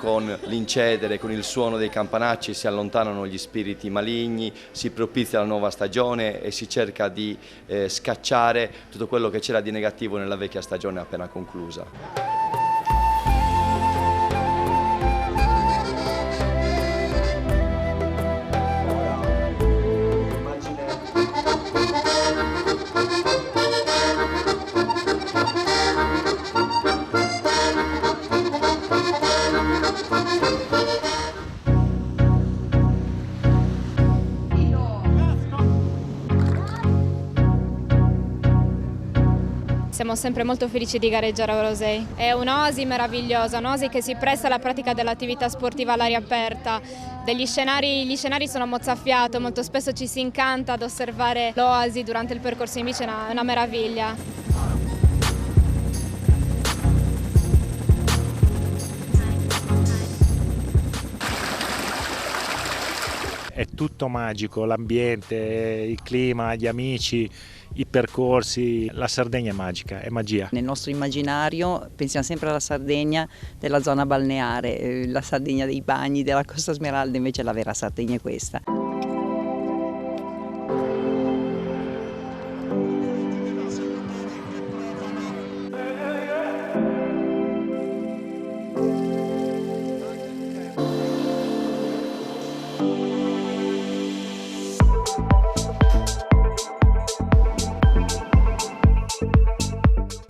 con l'incedere, con il suono dei campanacci si allontanano gli spiriti maligni, si propizia la nuova stagione e si cerca di scacciare tutto quello che c'era di negativo nella vecchia stagione appena conclusa. Siamo sempre molto felici di gareggiare a Orosei. È un'oasi meravigliosa, un'oasi che si presta alla pratica dell'attività sportiva all'aria aperta. Gli scenari sono mozzafiato, molto spesso ci si incanta ad osservare l'oasi durante il percorso in bici, è una meraviglia. È tutto magico, l'ambiente, il clima, gli amici, i percorsi. La Sardegna è magica, è magia. Nel nostro immaginario pensiamo sempre alla Sardegna della zona balneare, la Sardegna dei bagni, della Costa Smeralda, invece la vera Sardegna è questa.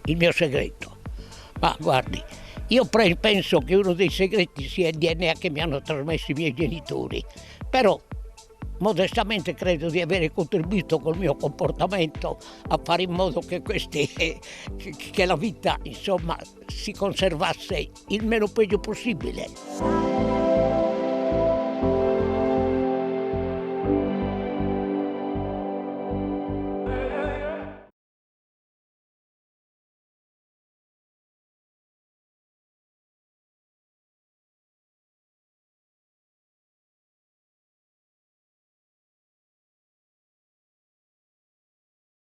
Il mio segreto? Ma guardi, io penso che uno dei segreti sia il DNA che mi hanno trasmesso i miei genitori, però modestamente credo di avere contribuito col mio comportamento a fare in modo che che la vita insomma si conservasse il meno peggio possibile.